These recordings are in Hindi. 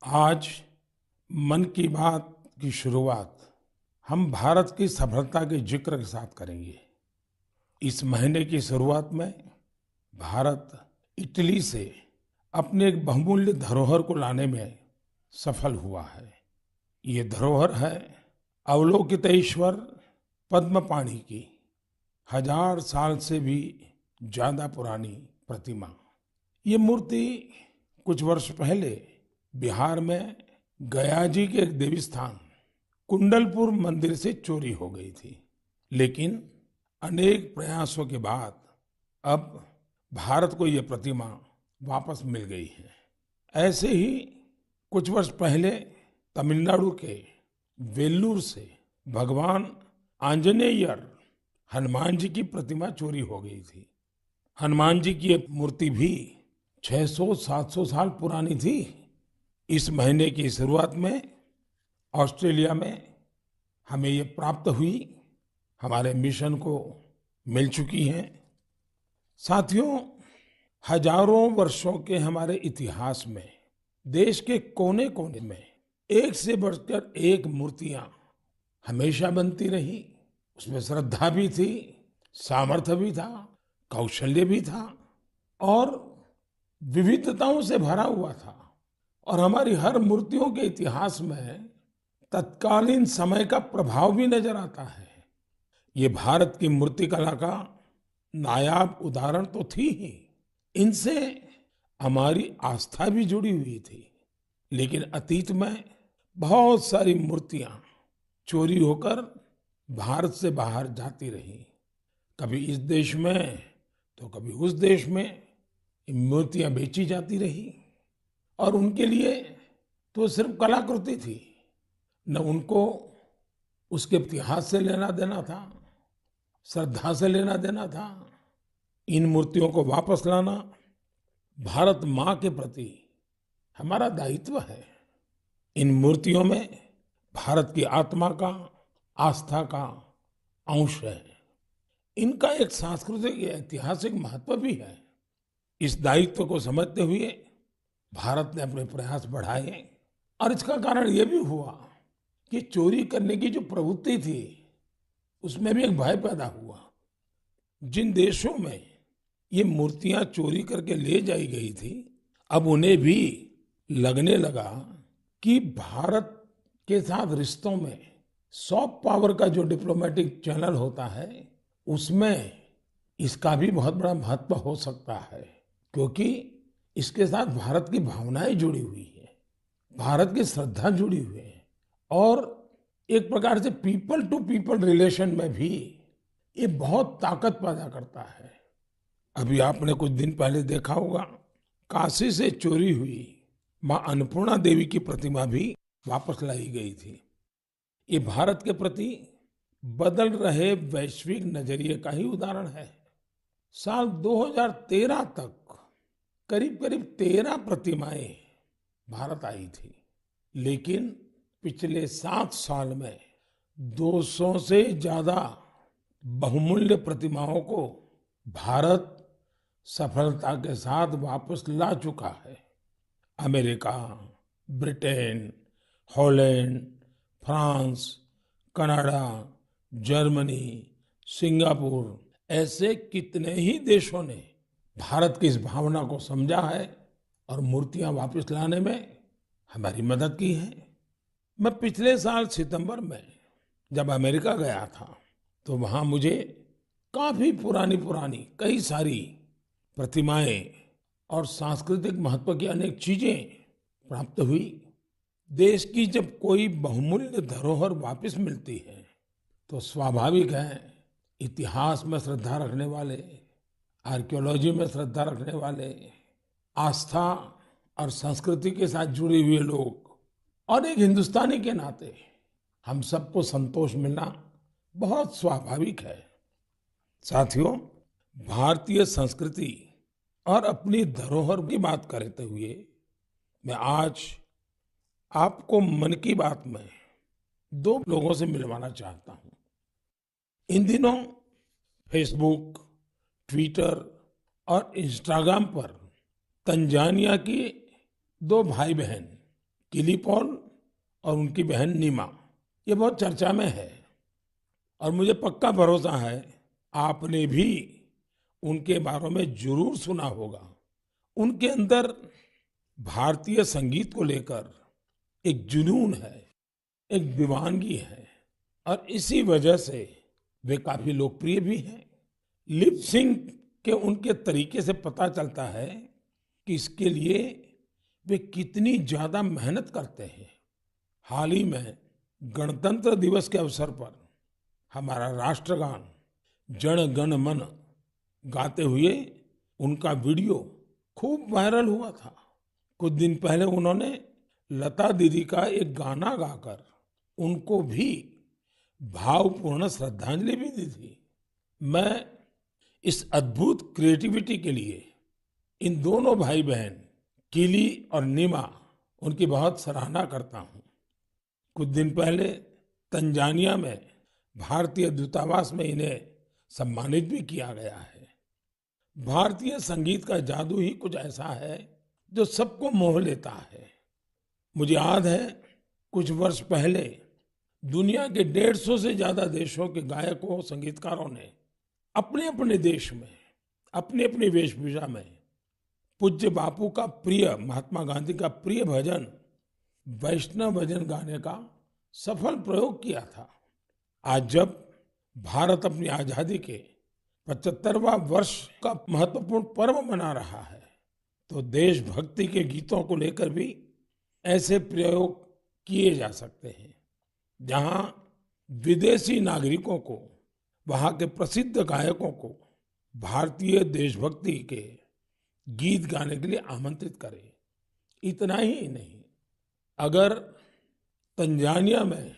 आज मन की बात की शुरुआत हम भारत की सफलता के जिक्र के साथ करेंगे। इस महीने की शुरुआत में भारत इटली से अपने एक बहुमूल्य धरोहर को लाने में सफल हुआ है। ये धरोहर है अवलोकितेश्वर पद्मपाणि की 1000 साल से भी ज्यादा पुरानी प्रतिमा। ये मूर्ति कुछ वर्ष पहले बिहार में गया जी के एक देवी स्थान कुंडलपुर मंदिर से चोरी हो गई थी, लेकिन अनेक प्रयासों के बाद अब भारत को यह प्रतिमा वापस मिल गई है। ऐसे ही कुछ वर्ष पहले तमिलनाडु के वेल्लूर से भगवान आंजनेयर हनुमान जी की प्रतिमा चोरी हो गई थी। हनुमान जी की एक मूर्ति भी 600-700 साल पुरानी थी। इस महीने की शुरुआत में ऑस्ट्रेलिया में हमें ये प्राप्त हुई, हमारे मिशन को मिल चुकी हैं। साथियों, हजारों वर्षों के हमारे इतिहास में देश के कोने कोने में एक से बढ़कर एक मूर्तियां हमेशा बनती रही। उसमें श्रद्धा भी थी, सामर्थ्य भी था, कौशल्य भी था और विविधताओं से भरा हुआ था। और हमारी हर मूर्तियों के इतिहास में तत्कालीन समय का प्रभाव भी नजर आता है। ये भारत की मूर्ति कला का नायाब उदाहरण तो थी ही, इनसे हमारी आस्था भी जुड़ी हुई थी। लेकिन अतीत में बहुत सारी मूर्तियां चोरी होकर भारत से बाहर जाती रही। कभी इस देश में तो कभी उस देश में ये मूर्तियां बेची जाती रही। और उनके लिए तो सिर्फ कलाकृति थी, न उनको उसके इतिहास से लेना देना था, श्रद्धा से लेना देना था। इन मूर्तियों को वापस लाना भारत माँ के प्रति हमारा दायित्व है। इन मूर्तियों में भारत की आत्मा का, आस्था का अंश है। इनका एक सांस्कृतिक या ऐतिहासिक महत्व भी है। इस दायित्व को समझते हुए भारत ने अपने प्रयास बढ़ाए और इसका कारण यह भी हुआ कि चोरी करने की जो प्रवृत्ति थी उसमें भी एक भय पैदा हुआ। जिन देशों में ये मूर्तियां चोरी करके ले जाई गई थी, अब उन्हें भी लगने लगा कि भारत के साथ रिश्तों में सॉफ्ट पावर का जो डिप्लोमेटिक चैनल होता है उसमें इसका भी बहुत बड़ा महत्व हो सकता है, क्योंकि इसके साथ भारत की भावनाएं जुड़ी हुई है, भारत की श्रद्धा जुड़ी हुई है और एक प्रकार से पीपल टू पीपल रिलेशन में भी ये बहुत ताकत पैदा करता है। अभी आपने कुछ दिन पहले देखा होगा, काशी से चोरी हुई मां अन्नपूर्णा देवी की प्रतिमा भी वापस लाई गई थी। ये भारत के प्रति बदल रहे वैश्विक नजरिए का ही उदाहरण है। साल 2013 तक करीब करीब 13 प्रतिमाएं भारत आई थी, लेकिन पिछले 7 साल में 200 से ज्यादा बहुमूल्य प्रतिमाओं को भारत सफलता के साथ वापस ला चुका है। America, Britain, Holland, France, Canada, Germany, Singapore ऐसे कितने ही देशों ने भारत की इस भावना को समझा है और मूर्तियां वापस लाने में हमारी मदद की है। मैं पिछले साल सितंबर में जब अमेरिका गया था तो वहां मुझे काफी पुरानी पुरानी कई सारी प्रतिमाएं और सांस्कृतिक महत्व की अनेक चीजें प्राप्त हुई। देश की जब कोई बहुमूल्य धरोहर वापस मिलती है तो स्वाभाविक है इतिहास में श्रद्धा रखने वाले, आर्कियोलॉजी में श्रद्धा रखने वाले, आस्था और संस्कृति के साथ जुड़े हुए लोग और एक हिंदुस्तानी के नाते हम सबको संतोष मिलना बहुत स्वाभाविक है। साथियों, भारतीय संस्कृति और अपनी धरोहर की बात करते हुए मैं आज आपको मन की बात में 2 लोगों से मिलवाना चाहता हूं। इन दिनों फेसबुक, ट्विटर और इंस्टाग्राम पर तंजानिया की 2 भाई बहन किली पॉल और उनकी बहन नीमा, ये बहुत चर्चा में है और मुझे पक्का भरोसा है आपने भी उनके बारे में जरूर सुना होगा। उनके अंदर भारतीय संगीत को लेकर एक जुनून है, एक दीवानगी है और इसी वजह से वे काफी लोकप्रिय भी हैं। लिप सिंक के उनके तरीके से पता चलता है कि इसके लिए वे कितनी ज्यादा मेहनत करते हैं। हाल ही में गणतंत्र दिवस के अवसर पर हमारा राष्ट्रगान जन गण मन गाते हुए उनका वीडियो खूब वायरल हुआ था। कुछ दिन पहले उन्होंने लता दीदी का एक गाना गाकर उनको भी भावपूर्ण श्रद्धांजलि भी दी थी। मैं इस अद्भुत क्रिएटिविटी के लिए इन दोनों भाई बहन किली और नीमा उनकी बहुत सराहना करता हूं। कुछ दिन पहले तंजानिया में भारतीय दूतावास में इन्हें सम्मानित भी किया गया है। भारतीय संगीत का जादू ही कुछ ऐसा है जो सबको मोह लेता है। मुझे याद है कुछ वर्ष पहले दुनिया के 150 से ज्यादा देशों के गायकों संगीतकारों ने अपने अपने देश में अपनी अपनी वेशभूषा में पूज्य बापू का प्रिय, महात्मा गांधी का प्रिय भजन वैष्णव भजन गाने का सफल प्रयोग किया था। आज जब भारत अपनी आजादी के 75वां वर्ष का महत्वपूर्ण पर्व मना रहा है तो देशभक्ति के गीतों को लेकर भी ऐसे प्रयोग किए जा सकते हैं जहां विदेशी नागरिकों को, वहां के प्रसिद्ध गायकों को भारतीय देशभक्ति के गीत गाने के लिए आमंत्रित करें। इतना ही नहीं, अगर तंजानिया में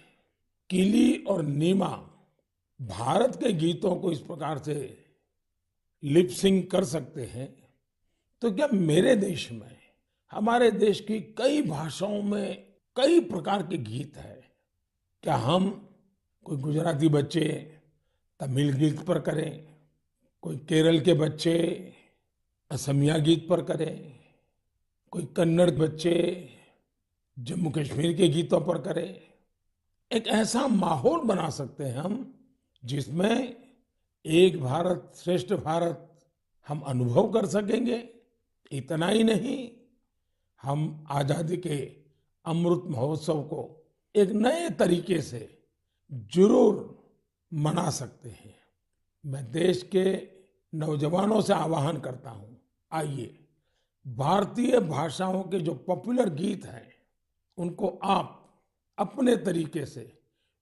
किली और नीमा भारत के गीतों को इस प्रकार से लिप सिंक कर सकते हैं तो क्या मेरे देश में, हमारे देश की कई भाषाओं में कई प्रकार के गीत हैं, क्या हम कोई गुजराती बच्चे तमिल गीत पर करें, कोई केरल के बच्चे असमिया गीत पर करें, कोई कन्नड़ बच्चे जम्मू कश्मीर के गीतों पर करें। एक ऐसा माहौल बना सकते हैं हम जिसमें एक भारत श्रेष्ठ भारत हम अनुभव कर सकेंगे। इतना ही नहीं, हम आजादी के अमृत महोत्सव को एक नए तरीके से जरूर मना सकते हैं। मैं देश के नौजवानों से आह्वान करता हूं, आइए भारतीय भाषाओं के जो पॉपुलर गीत हैं उनको आप अपने तरीके से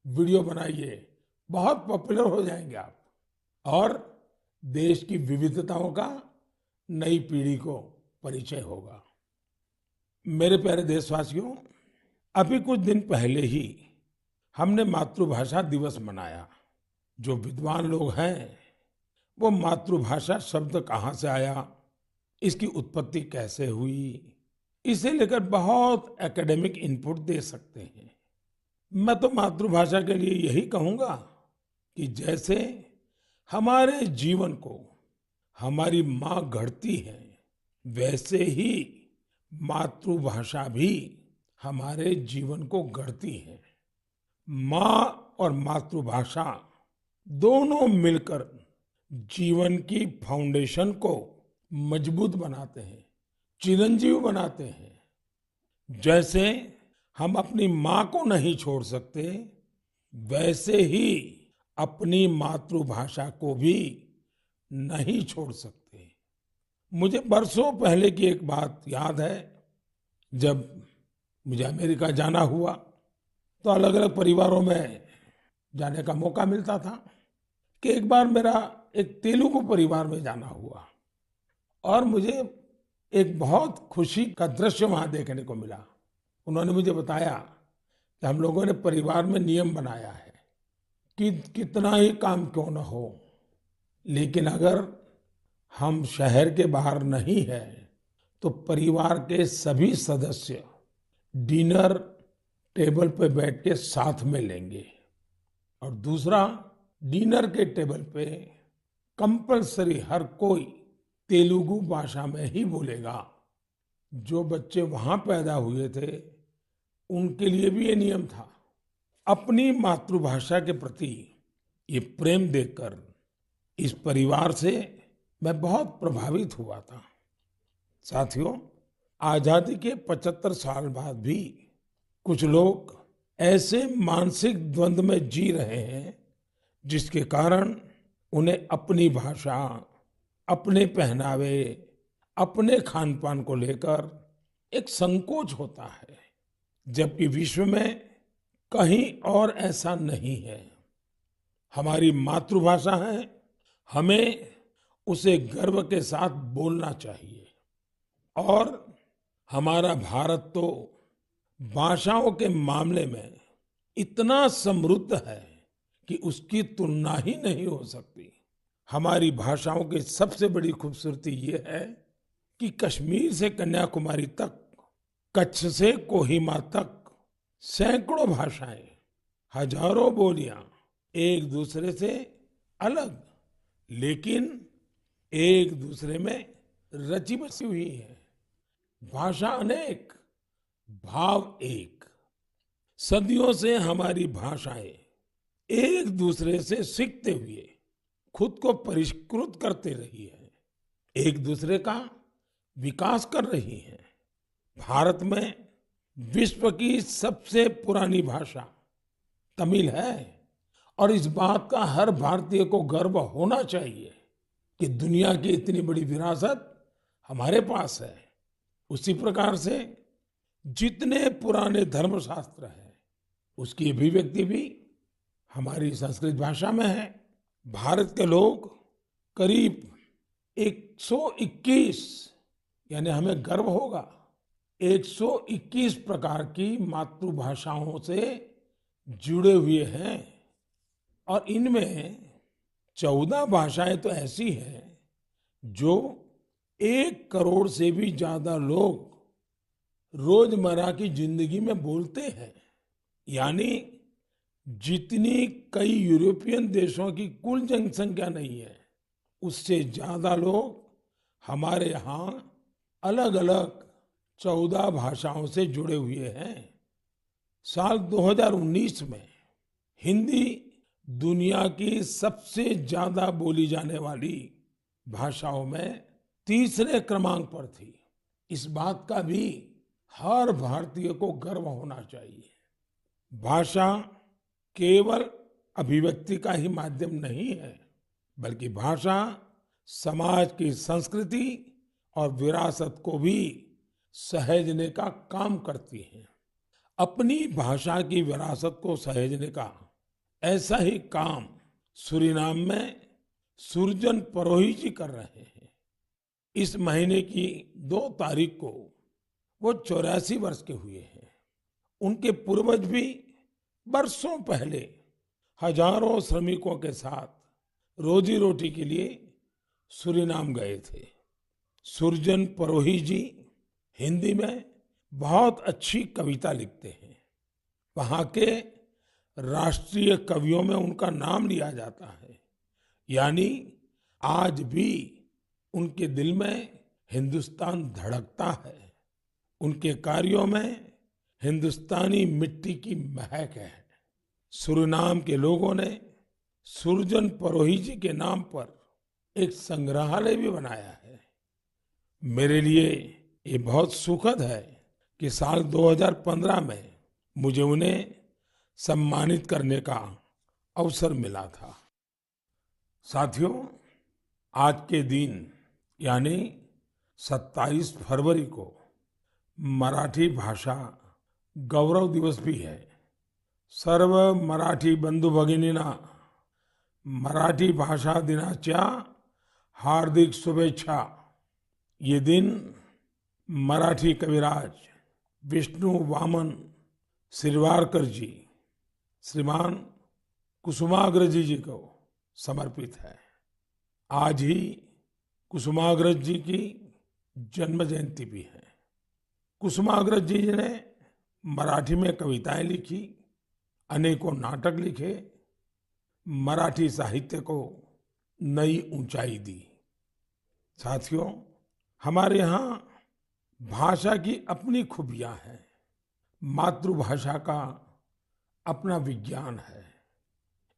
वीडियो बनाइए, बहुत पॉपुलर हो जाएंगे आप और देश की विविधताओं का नई पीढ़ी को परिचय होगा। मेरे प्यारे देशवासियों, अभी कुछ दिन पहले ही हमने मातृभाषा दिवस मनाया। जो विद्वान लोग हैं वो मातृभाषा शब्द कहाँ से आया, इसकी उत्पत्ति कैसे हुई, इसे लेकर बहुत एकेडमिक इनपुट दे सकते हैं। मैं तो मातृभाषा के लिए यही कहूंगा कि जैसे हमारे जीवन को हमारी माँ गढ़ती है, वैसे ही मातृभाषा भी हमारे जीवन को गढ़ती है। माँ और मातृभाषा दोनों मिलकर जीवन की फाउंडेशन को मजबूत बनाते हैं, चिरंजीव बनाते हैं। जैसे हम अपनी माँ को नहीं छोड़ सकते, वैसे ही अपनी मातृभाषा को भी नहीं छोड़ सकते। मुझे बरसों पहले की एक बात याद है। जब मुझे अमेरिका जाना हुआ तो अलग अलग परिवारों में जाने का मौका मिलता था कि एक बार मेरा एक तेलुगु परिवार में जाना हुआ और मुझे एक बहुत खुशी का दृश्य वहां देखने को मिला। उन्होंने मुझे बताया कि हम लोगों ने परिवार में नियम बनाया है कि कितना ही काम क्यों न हो, लेकिन अगर हम शहर के बाहर नहीं है तो परिवार के सभी सदस्य डिनर टेबल पे बैठ के साथ में लेंगे। और दूसरा, डिनर के टेबल पे कंपलसरी हर कोई तेलुगु भाषा में ही बोलेगा। जो बच्चे वहां पैदा हुए थे उनके लिए भी ये नियम था। अपनी मातृभाषा के प्रति ये प्रेम देखकर इस परिवार से मैं बहुत प्रभावित हुआ था। साथियों, आजादी के 75 साल बाद भी कुछ लोग ऐसे मानसिक द्वंद में जी रहे हैं जिसके कारण उन्हें अपनी भाषा, अपने पहनावे, अपने खान पान को लेकर एक संकोच होता है, जबकि विश्व में कहीं और ऐसा नहीं है। हमारी मातृभाषा है, हमें उसे गर्व के साथ बोलना चाहिए। और हमारा भारत तो भाषाओं के मामले में इतना समृद्ध है कि उसकी तुलना ही नहीं हो सकती। हमारी भाषाओं की सबसे बड़ी खूबसूरती ये है कि कश्मीर से कन्याकुमारी तक, कच्छ से कोहिमा तक सैकड़ों भाषाएं, हजारों बोलियां एक दूसरे से अलग, लेकिन एक दूसरे में रची बसी हुई है। भाषा अनेक, भाव एक। सदियों से हमारी भाषाएं एक दूसरे से सीखते हुए खुद को परिष्कृत करते रही है, एक दूसरे का विकास कर रही है। भारत में विश्व की सबसे पुरानी भाषा तमिल है और इस बात का हर भारतीय को गर्व होना चाहिए कि दुनिया की इतनी बड़ी विरासत हमारे पास है। उसी प्रकार से जितने पुराने धर्मशास्त्र हैं उसकी अभिव्यक्ति भी हमारी संस्कृत भाषा में है। भारत के लोग करीब 121, यानी हमें गर्व होगा, 121 प्रकार की मातृभाषाओं से जुड़े हुए हैं और इनमें 14 भाषाएं तो ऐसी हैं जो 1 करोड़ से भी ज्यादा लोग रोजमर्रा की जिंदगी में बोलते हैं। यानी जितनी कई यूरोपियन देशों की कुल जनसंख्या नहीं है, उससे ज्यादा लोग हमारे यहाँ अलग अलग 14 भाषाओं से जुड़े हुए हैं। साल 2019 में हिंदी दुनिया की सबसे ज्यादा बोली जाने वाली भाषाओं में तीसरे क्रमांक पर थी। इस बात का भी हर भारतीय को गर्व होना चाहिए। भाषा केवल अभिव्यक्ति का ही माध्यम नहीं है, बल्कि भाषा समाज की संस्कृति और विरासत को भी सहेजने का काम करती है। अपनी भाषा की विरासत को सहेजने का ऐसा ही काम सूरीनाम में सुरजन परोही जी कर रहे हैं। इस महीने की 2 तारीख को वो 84 वर्ष के हुए हैं। उनके पूर्वज भी बरसों पहले हजारों श्रमिकों के साथ रोजी रोटी के लिए सूरीनाम गए थे। सुरजन परोही जी हिंदी में बहुत अच्छी कविता लिखते हैं। वहाँ के राष्ट्रीय कवियों में उनका नाम लिया जाता है। यानी आज भी उनके दिल में हिंदुस्तान धड़कता है। उनके कार्यों में हिंदुस्तानी मिट्टी की महक है। सूरीनाम के लोगों ने सुरजन परोही जी के नाम पर एक संग्रहालय भी बनाया है। मेरे लिए ये बहुत सुखद है कि साल 2015 में मुझे उन्हें सम्मानित करने का अवसर मिला था। साथियों, आज के दिन यानी 27 फरवरी को मराठी भाषा गौरव दिवस भी है। सर्व मराठी बंधू भगिनींना मराठी भाषा दिनाच्या हार्दिक शुभेच्छा। ये दिन मराठी कविराज विष्णु वामन शिरवाडकर जी, श्रीमान कुसुमाग्रज जी को समर्पित है। आज ही कुसुमाग्रज जी की जन्म जयंती भी है। कुसुमाग्रज जी ने मराठी में कविताएं लिखी, अनेकों नाटक लिखे, मराठी साहित्य को नई ऊंचाई दी। साथियों, हमारे यहाँ भाषा की अपनी खूबियां हैं। मातृभाषा का अपना विज्ञान है।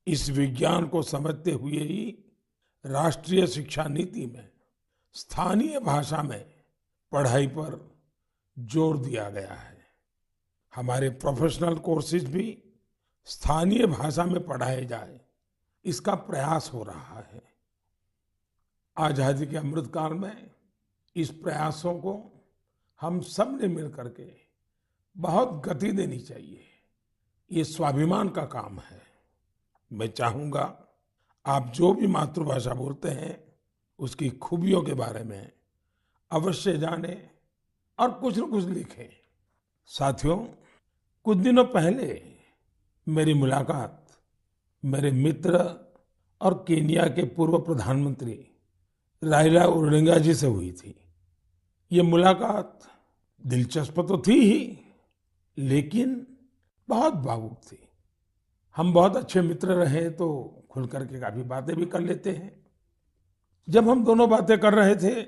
इस विज्ञान को समझते हुए ही राष्ट्रीय शिक्षा नीति में स्थानीय भाषा में पढ़ाई पर जोर दिया गया है। हमारे प्रोफेशनल कोर्सेज भी स्थानीय भाषा में पढ़ाए जाए, इसका प्रयास हो रहा है। आजादी के अमृत काल में इस प्रयासों को हम सब ने मिलकर के बहुत गति देनी चाहिए। ये स्वाभिमान का काम है। मैं चाहूंगा आप जो भी मातृभाषा बोलते हैं उसकी खूबियों के बारे में अवश्य जानें और कुछ न कुछ लिखें। साथियों, कुछ दिनों पहले मेरी मुलाकात मेरे मित्र और केन्या के पूर्व प्रधानमंत्री राइला ओडिंगा जी से हुई थी। ये मुलाकात दिलचस्प तो थी ही, लेकिन बहुत भावुक थी। हम बहुत अच्छे मित्र रहे तो खुल करके काफी बातें भी कर लेते हैं। जब हम दोनों बातें कर रहे थे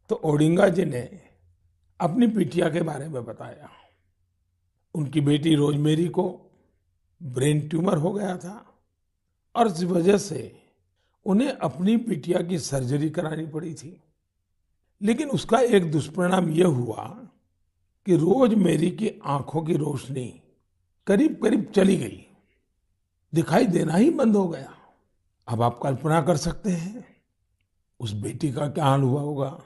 तो ओडिंगा जी ने अपनी बिटिया के बारे में बताया। उनकी बेटी रोजमेरी को ब्रेन ट्यूमर हो गया था और इस वजह से उन्हें अपनी बिटिया की सर्जरी करानी पड़ी थी। लेकिन उसका एक दुष्परिणाम यह हुआ कि रोजमेरी की आंखों की रोशनी करीब करीब चली गई, दिखाई देना ही बंद हो गया। अब आप कल्पना कर सकते हैं उस बेटी का क्या हाल हुआ होगा,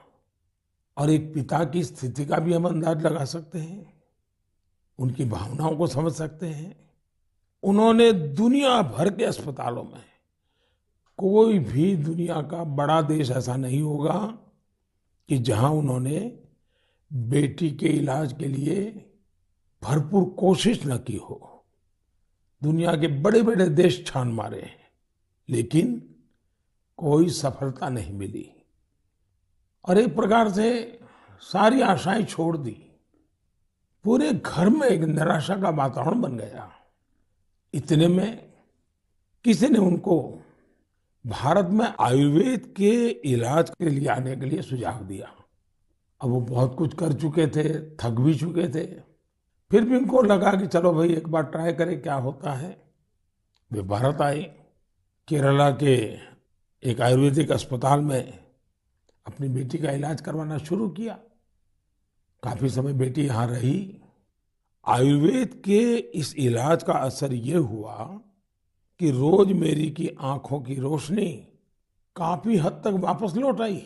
और एक पिता की स्थिति का भी हम अंदाज लगा सकते हैं, उनकी भावनाओं को समझ सकते हैं। उन्होंने दुनिया भर के अस्पतालों में, कोई भी दुनिया का बड़ा देश ऐसा नहीं होगा कि जहां उन्होंने बेटी के इलाज के लिए भरपूर कोशिश न की हो। दुनिया के बड़े बड़े देश छान मारे, लेकिन कोई सफलता नहीं मिली और एक प्रकार से सारी आशाएं छोड़ दी। पूरे घर में एक निराशा का वातावरण बन गया। इतने में किसी ने उनको भारत में आयुर्वेद के इलाज के लिए आने के लिए सुझाव दिया। अब वो बहुत कुछ कर चुके थे, थक भी चुके थे, फिर भी उनको लगा कि चलो भाई एक बार ट्राई करें क्या होता है। वे भारत आए, केरला के एक आयुर्वेदिक अस्पताल में अपनी बेटी का इलाज करवाना शुरू किया। काफी समय बेटी यहाँ रही। आयुर्वेद के इस इलाज का असर ये हुआ कि रोजमेरी की आंखों की रोशनी काफी हद तक वापस लौट आई।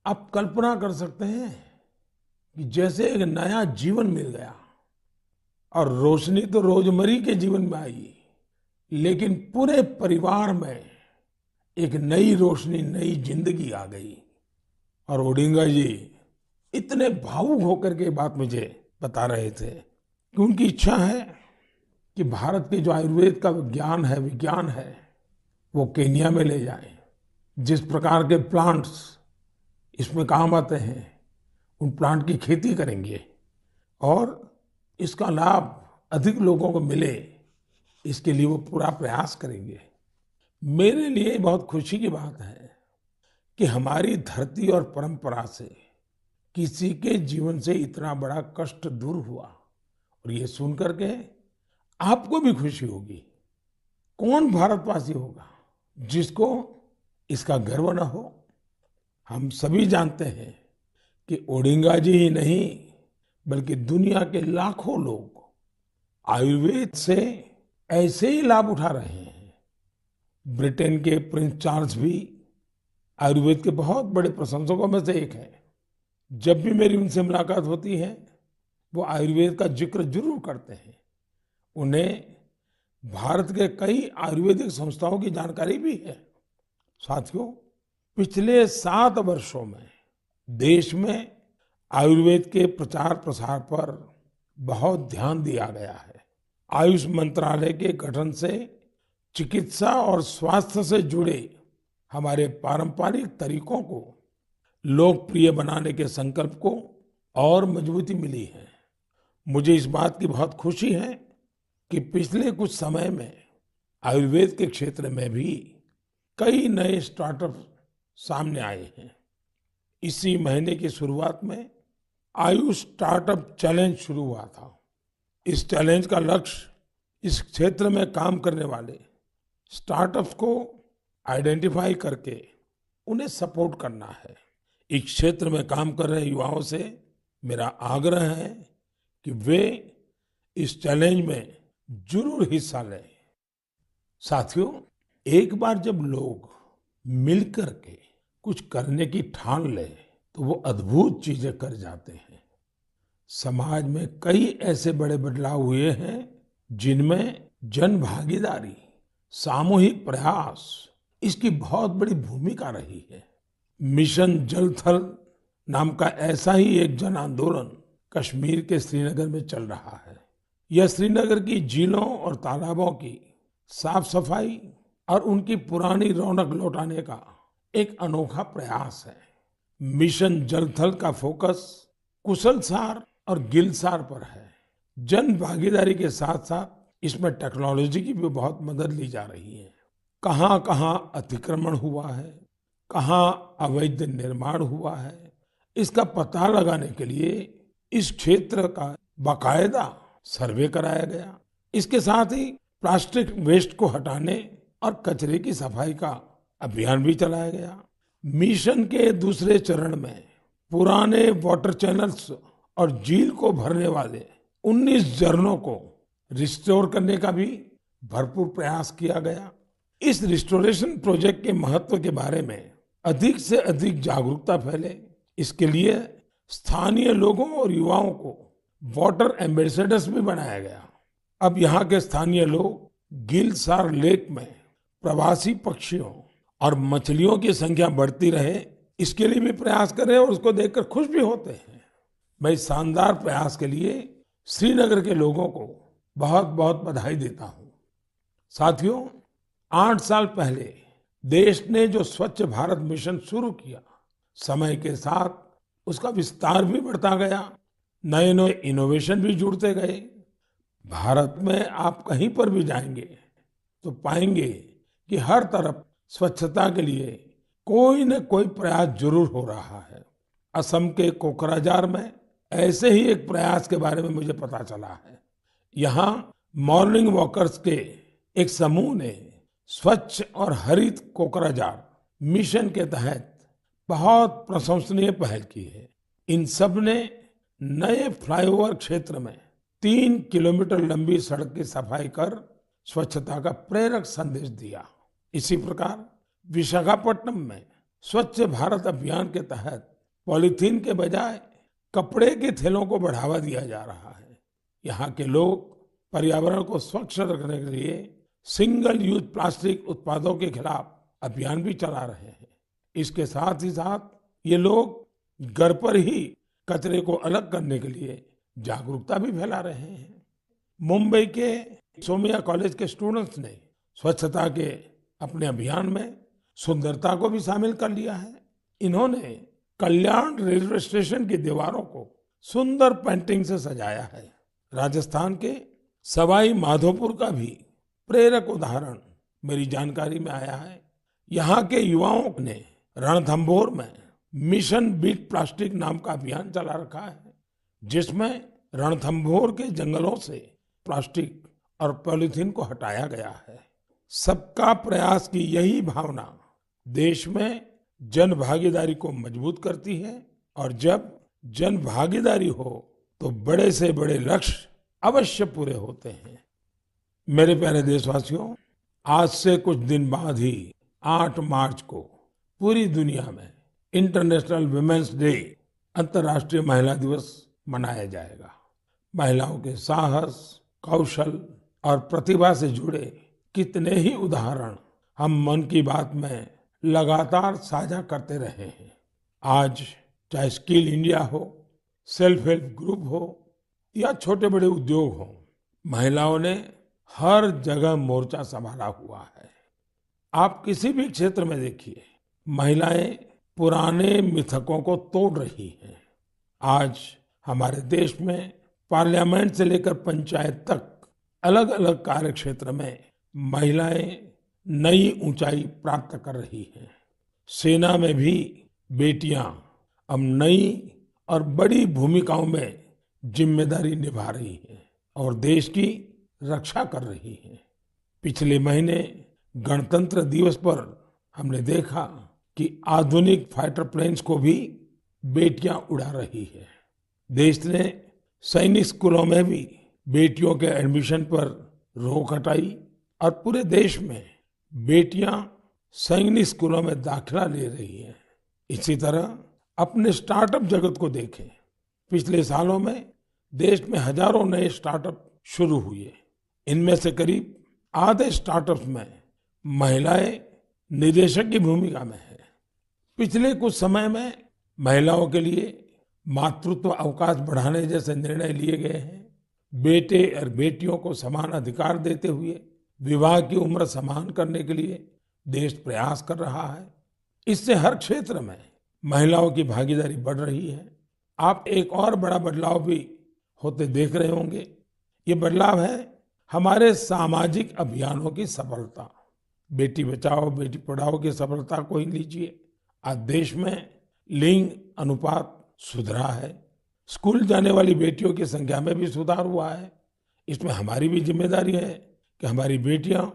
आप कल्पना कर सकते हैं कि जैसे एक नया जीवन मिल गया। और रोशनी तो रोजमेरी के जीवन में आई, लेकिन पूरे परिवार में एक नई रोशनी, नई जिंदगी आ गई। और ओडिंगा जी इतने भावुक होकर के बात मुझे बता रहे थे कि उनकी इच्छा है कि भारत के जो आयुर्वेद का विज्ञान है, वो केन्या में ले जाएं। जिस प्रकार के प्लांट्स इसमें काम आते हैं, उन प्लांट की खेती करेंगे और इसका लाभ अधिक लोगों को मिले, इसके लिए वो पूरा प्रयास करेंगे। मेरे लिए बहुत खुशी की बात है कि हमारी धरती और परंपरा से किसी के जीवन से इतना बड़ा कष्ट दूर हुआ। और ये सुनकर के आपको भी खुशी होगी। कौन भारतवासी होगा जिसको इसका गर्व न हो। हम सभी जानते हैं कि ओडिंगा जी ही नहीं, बल्कि दुनिया के लाखों लोग आयुर्वेद से ऐसे ही लाभ उठा रहे हैं। ब्रिटेन के प्रिंस चार्ल्स भी आयुर्वेद के बहुत बड़े प्रशंसकों में से एक हैं। जब भी मेरी उनसे मुलाकात होती है, वो आयुर्वेद का जिक्र जरूर करते हैं। उन्हें भारत के कई आयुर्वेदिक संस्थाओं की जानकारी भी है। साथियों, पिछले 7 वर्षों में देश में आयुर्वेद के प्रचार प्रसार पर बहुत ध्यान दिया गया है। आयुष मंत्रालय के गठन से चिकित्सा और स्वास्थ्य से जुड़े हमारे पारंपरिक तरीकों को लोकप्रिय बनाने के संकल्प को और मजबूती मिली है। मुझे इस बात की बहुत खुशी है कि पिछले कुछ समय में आयुर्वेद के क्षेत्र में भी कई नए स्टार्टअप सामने आए हैं। इसी महीने की शुरुआत में आयुष स्टार्टअप चैलेंज शुरू हुआ था। इस चैलेंज का लक्ष्य इस क्षेत्र में काम करने वाले स्टार्टअप्स को आइडेंटिफाई करके उन्हें सपोर्ट करना है। इस क्षेत्र में काम कर रहे युवाओं से मेरा आग्रह है कि वे इस चैलेंज में जरूर हिस्सा लें। साथियों, एक बार जब लोग मिलकर के कुछ करने की ठान ले तो वो अद्भुत चीजें कर जाते हैं। समाज में कई ऐसे बड़े बदलाव हुए हैं जिनमें जन भागीदारी, सामूहिक प्रयास इसकी बहुत बड़ी भूमिका रही है। मिशन जल थल नाम का ऐसा ही एक जन आंदोलन कश्मीर के श्रीनगर में चल रहा है। यह श्रीनगर की झीलों और तालाबों की साफ सफाई और उनकी पुरानी रौनक लौटाने का एक अनोखा प्रयास है। मिशन जल थल का फोकस कुशलसार और गिलसार पर है। जन भागीदारी के साथ साथ इसमें टेक्नोलॉजी की भी बहुत मदद ली जा रही है। कहाँ कहाँ अतिक्रमण हुआ है, कहाँ अवैध निर्माण हुआ है, इसका पता लगाने के लिए इस क्षेत्र का बाकायदा सर्वे कराया गया। इसके साथ ही प्लास्टिक वेस्ट को हटाने और कचरे की सफाई का अभियान भी चलाया गया। मिशन के दूसरे चरण में पुराने वाटर चैनल्स और झील को भरने वाले 19 झरनों को रिस्टोर करने का भी भरपूर प्रयास किया गया। इस रिस्टोरेशन प्रोजेक्ट के महत्व के बारे में अधिक से अधिक जागरूकता फैले, इसके लिए स्थानीय लोगों और युवाओं को वाटर एम्बेसडर्स भी बनाया गया। अब यहाँ के स्थानीय लोग गिलसार लेक में प्रवासी पक्षियों और मछलियों की संख्या बढ़ती रहे, इसके लिए भी प्रयास कर रहे हैं और उसको देखकर खुश भी होते हैं। मैं इस शानदार प्रयास के लिए श्रीनगर के लोगों को बहुत बहुत बधाई देता हूं। साथियों, 8 साल पहले देश ने जो स्वच्छ भारत मिशन शुरू किया, समय के साथ उसका विस्तार भी बढ़ता गया, नए नए इनोवेशन भी जुड़ते गए। भारत में आप कहीं पर भी जाएंगे तो पाएंगे कि हर तरफ स्वच्छता के लिए कोई न कोई प्रयास जरूर हो रहा है। असम के कोकराझार में ऐसे ही एक प्रयास के बारे में मुझे पता चला है। यहाँ मॉर्निंग वॉकर्स के एक समूह ने स्वच्छ और हरित कोकराझार मिशन के तहत बहुत प्रशंसनीय पहल की है। इन सब ने नए फ्लाईओवर क्षेत्र में 3 किलोमीटर लंबी सड़क की सफाई कर स्वच्छता का प्रेरक संदेश दिया। इसी प्रकार विशाखापट्टनम में स्वच्छ भारत अभियान के तहत पॉलीथीन के बजाय कपड़े के थैलों को बढ़ावा दिया जा रहा है। यहाँ के लोग पर्यावरण को स्वच्छ रखने के लिए सिंगल यूज प्लास्टिक उत्पादों के खिलाफ अभियान भी चला रहे हैं। इसके साथ ही साथ ये लोग घर पर ही कचरे को अलग करने के लिए जागरूकता भी फैला रहे हैं। मुंबई के सोमिया कॉलेज के स्टूडेंट्स ने स्वच्छता के अपने अभियान में सुंदरता को भी शामिल कर लिया है। इन्होंने कल्याण रेलवे स्टेशन की दीवारों को सुंदर पेंटिंग से सजाया है। राजस्थान के सवाई माधोपुर का भी प्रेरक उदाहरण मेरी जानकारी में आया है। यहाँ के युवाओं ने रणथंभौर में मिशन बीट प्लास्टिक नाम का अभियान चला रखा है, जिसमें रणथंभौर के जंगलों से प्लास्टिक और पॉलीथीन को हटाया गया है। सबका प्रयास की यही भावना देश में जन भागीदारी को मजबूत करती है, और जब जन भागीदारी हो तो बड़े से बड़े लक्ष्य अवश्य पूरे होते हैं। मेरे प्यारे देशवासियों, आज से कुछ दिन बाद ही 8 मार्च को पूरी दुनिया में इंटरनेशनल वुमेन्स डे, अंतर्राष्ट्रीय महिला दिवस मनाया जाएगा। महिलाओं के साहस, कौशल और प्रतिभा से जुड़े कितने ही उदाहरण हम मन की बात में लगातार साझा करते रहे हैं। आज चाहे स्किल इंडिया हो, सेल्फ हेल्प ग्रुप हो या छोटे बड़े उद्योग हो, महिलाओं ने हर जगह मोर्चा संभाला हुआ है। आप किसी भी क्षेत्र में देखिए, महिलाएं पुराने मिथकों को तोड़ रही हैं। आज हमारे देश में पार्लियामेंट से लेकर पंचायत तक अलग अलग कार्य क्षेत्र में महिलाएं नई ऊंचाई प्राप्त कर रही हैं। सेना में भी बेटियां अब नई और बड़ी भूमिकाओं में जिम्मेदारी निभा रही हैं। और देश की रक्षा कर रही हैं। पिछले महीने गणतंत्र दिवस पर हमने देखा कि आधुनिक फाइटर प्लेन्स को भी बेटियां उड़ा रही है। देश ने सैनिक स्कूलों में भी बेटियों के एडमिशन पर रोक हटाई और पूरे देश में बेटियां सैनिक स्कूलों में दाखिला ले रही हैं। इसी तरह अपने स्टार्टअप जगत को देखें। पिछले सालों में देश में हजारों नए स्टार्टअप शुरू हुए। इनमें से करीब आधे स्टार्टअप्स में महिलाएं निदेशक की भूमिका में है। पिछले कुछ समय में महिलाओं के लिए मातृत्व अवकाश बढ़ाने जैसे निर्णय लिए गए हैं। बेटे और बेटियों को समान अधिकार देते हुए विवाह की उम्र समान करने के लिए देश प्रयास कर रहा है। इससे हर क्षेत्र में महिलाओं की भागीदारी बढ़ रही है। आप एक और बड़ा बदलाव भी होते देख रहे होंगे। ये बदलाव है हमारे सामाजिक अभियानों की सफलता। बेटी बचाओ बेटी पढ़ाओ की सफलता को ही लीजिए। आज देश में लिंग अनुपात सुधरा है। स्कूल जाने वाली बेटियों की संख्या में भी सुधार हुआ है। इसमें हमारी भी जिम्मेदारी है कि हमारी बेटियां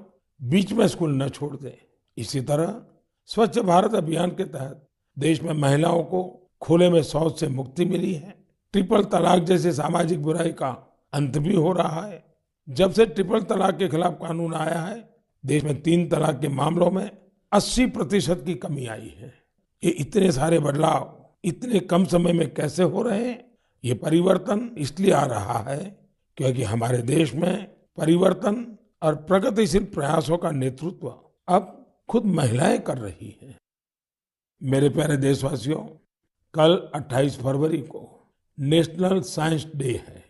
बीच में स्कूल न छोड़ दें। इसी तरह स्वच्छ भारत अभियान के तहत देश में महिलाओं को खुले में शौच से मुक्ति मिली है। ट्रिपल तलाक जैसी सामाजिक बुराई का अंत भी हो रहा है। जब से ट्रिपल तलाक के खिलाफ कानून आया है, देश में 3 तलाक के मामलों में 80% की कमी आई है। ये इतने सारे बदलाव इतने कम समय में कैसे हो रहे हैं? ये परिवर्तन इसलिए आ रहा है क्योंकि हमारे देश में परिवर्तन और प्रगतिशील प्रयासों का नेतृत्व अब खुद महिलाएं कर रही हैं। मेरे प्यारे देशवासियों, कल 28 फरवरी को नेशनल साइंस डे है।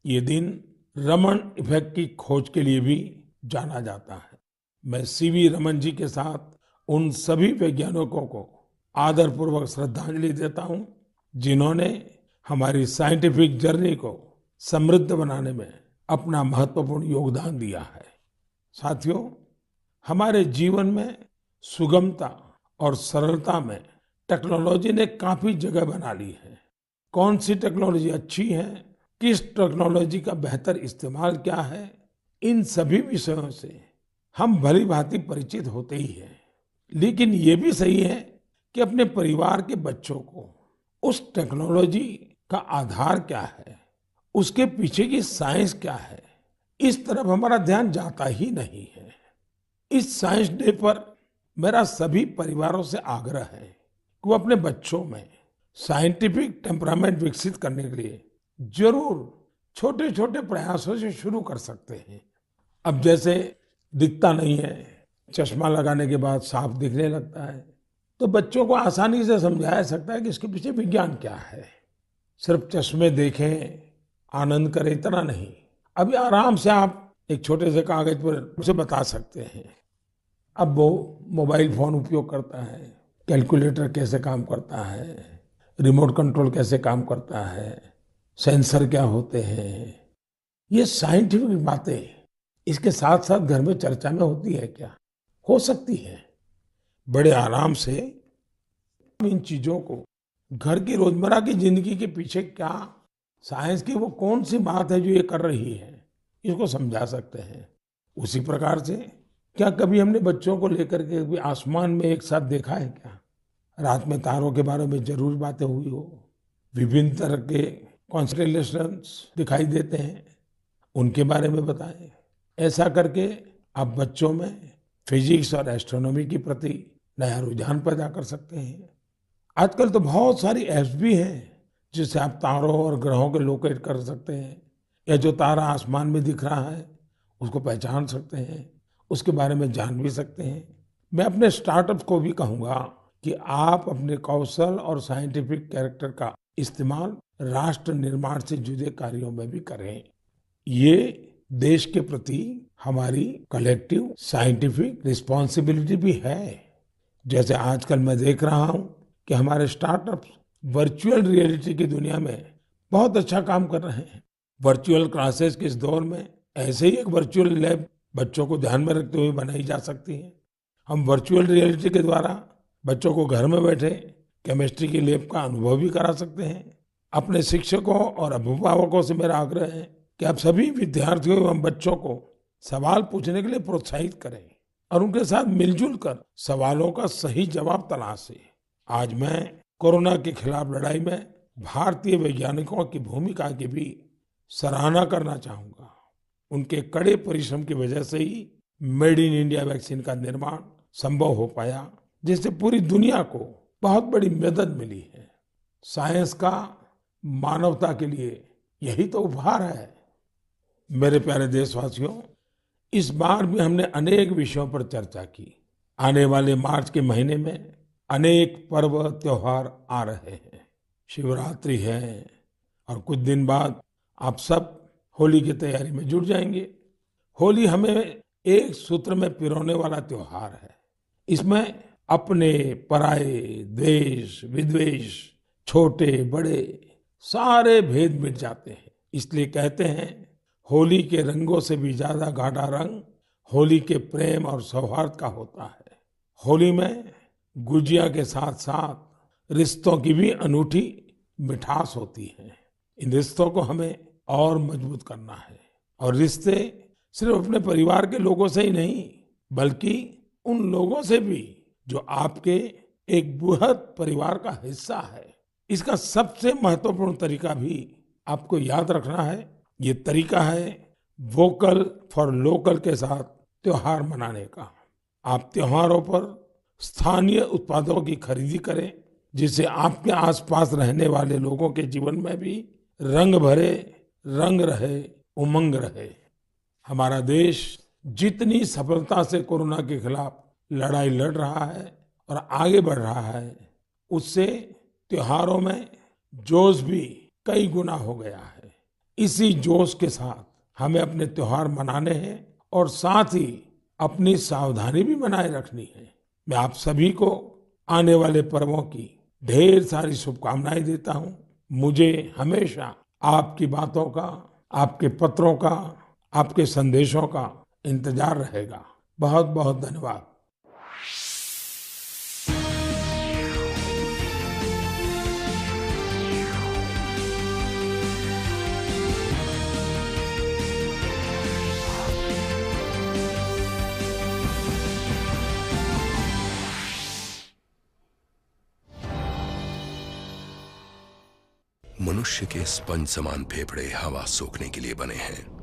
ये दिन रमन इफेक्ट की खोज के लिए भी जाना जाता है। मैं सीवी रमन जी के साथ उन सभी वैज्ञानिकों को आदरपूर्वक श्रद्धांजलि देता हूं जिन्होंने हमारी साइंटिफिक जर्नी को समृद्ध बनाने में अपना महत्वपूर्ण योगदान दिया है। साथियों, हमारे जीवन में सुगमता और सरलता में टेक्नोलॉजी ने काफी जगह बना ली है। कौन सी टेक्नोलॉजी अच्छी है, किस टेक्नोलॉजी का बेहतर इस्तेमाल क्या है, इन सभी विषयों से हम भली भांति परिचित होते ही हैं। लेकिन ये भी सही है कि अपने परिवार के बच्चों को उस टेक्नोलॉजी का आधार क्या है, उसके पीछे की साइंस क्या है, इस तरफ हमारा ध्यान जाता ही नहीं है। इस साइंस डे पर मेरा सभी परिवारों से आग्रह है कि वो अपने बच्चों में साइंटिफिक टेम्परामेंट विकसित करने के लिए जरूर छोटे छोटे प्रयासों से शुरू कर सकते हैं। अब जैसे दिखता नहीं है, चश्मा लगाने के बाद साफ दिखने लगता है, तो बच्चों को आसानी से समझाया सकता है कि इसके पीछे विज्ञान क्या है। सिर्फ चश्मे देखें, आनंद करें, इतना नहीं। अभी आराम से आप एक छोटे से कागज पर उसे बता सकते हैं। अब वो मोबाइल फोन उपयोग करता है, कैलकुलेटर कैसे काम करता है, रिमोट कंट्रोल कैसे काम करता है, सेंसर क्या होते हैं, ये साइंटिफिक बातें इसके साथ साथ घर में चर्चा में होती है क्या? हो सकती है। बड़े आराम से इन चीजों को घर की रोजमर्रा की जिंदगी के पीछे क्या साइंस की वो कौन सी बात है जो ये कर रही है, इसको समझा सकते हैं। उसी प्रकार से क्या कभी हमने बच्चों को लेकर के कभी आसमान में एक साथ देखा है क्या? रात में तारों के बारे में जरूर बातें हुई हो, विभिन्न तरह के कॉन्स्टेलेशंस दिखाई देते हैं, उनके बारे में बताएं। ऐसा करके आप बच्चों में फिजिक्स और एस्ट्रोनॉमी के प्रति नया रुझान पैदा कर सकते हैं। आजकल तो बहुत सारी ऐप्स भी हैं जिससे आप तारों और ग्रहों को लोकेट कर सकते हैं, या जो तारा आसमान में दिख रहा है उसको पहचान सकते हैं, उसके बारे में जान भी सकते हैं। मैं अपने स्टार्टअप को भी कहूंगा कि आप अपने कौशल और साइंटिफिक कैरेक्टर का इस्तेमाल राष्ट्र निर्माण से जुड़े कार्यों में भी करें। ये देश के प्रति हमारी कलेक्टिव साइंटिफिक रिस्पॉन्सिबिलिटी भी है। जैसे आजकल मैं देख रहा हूं कि हमारे स्टार्टअप वर्चुअल रियलिटी की दुनिया में बहुत अच्छा काम कर रहे हैं। वर्चुअल क्लासेस के इस दौर में ऐसे ही एक वर्चुअल लैब बच्चों को ध्यान में रखते हुए बनाई जा सकती है। हम वर्चुअल रियलिटी के द्वारा बच्चों को घर में बैठे केमिस्ट्री की लैब का अनुभव भी करा सकते हैं। अपने शिक्षकों और अभिभावकों से मेरा आग्रह है कि आप सभी विद्यार्थियों एवं बच्चों को सवाल पूछने के लिए प्रोत्साहित करें और उनके साथ मिलजुल कर सवालों का सही जवाब तलाशें। आज मैं कोरोना के खिलाफ लड़ाई में भारतीय वैज्ञानिकों की भूमिका की भी सराहना करना चाहूंगा। उनके कड़े परिश्रम की वजह से he made in India vaccine का निर्माण संभव हो पाया, जिससे पूरी दुनिया को बहुत बड़ी मदद मिली है। साइंस का मानवता के लिए यही तो उपहार है। मेरे प्यारे देशवासियों, इस बार भी हमने अनेक विषयों पर चर्चा की। आने वाले मार्च के महीने में अनेक पर्व त्योहार आ रहे हैं। शिवरात्रि है और कुछ दिन बाद आप सब होली की तैयारी में जुट जाएंगे। होली हमें एक सूत्र में पिरोने वाला त्योहार है। इसमें अपने पराये, द्वेष विद्वेष, छोटे बड़े सारे भेद मिट जाते हैं। इसलिए कहते हैं, होली के रंगों से भी ज्यादा गाढ़ा रंग होली के प्रेम और सौहार्द का होता है। होली में गुजिया के साथ साथ रिश्तों की भी अनूठी मिठास होती है। इन रिश्तों को हमें और मजबूत करना है और रिश्ते सिर्फ अपने परिवार के लोगों से ही नहीं, बल्कि उन लोगों से भी जो आपके एक बृहद परिवार का हिस्सा है। इसका सबसे महत्वपूर्ण तरीका भी आपको याद रखना है। ये तरीका है वोकल फॉर लोकल के साथ त्योहार मनाने का। आप त्योहारों पर स्थानीय उत्पादों की खरीदी करें, जिससे आपके आसपास रहने वाले लोगों के जीवन में भी रंग भरे, रंग रहे, उमंग रहे। हमारा देश जितनी सफलता से कोरोना के खिलाफ लड़ाई लड़ रहा है और आगे बढ़ रहा है, उससे त्योहारों में जोश भी कई गुना हो गया है। इसी जोश के साथ हमें अपने त्योहार मनाने हैं और साथ ही अपनी सावधानी भी बनाए रखनी है। मैं आप सभी को आने वाले पर्वों की ढेर सारी शुभकामनाएं देता हूं। मुझे हमेशा आपकी बातों का, आपके पत्रों का, आपके संदेशों का इंतजार रहेगा। बहुत बहुत धन्यवाद। मनुष्य के स्पंज समान फेफड़े हवा सोखने के लिए बने हैं।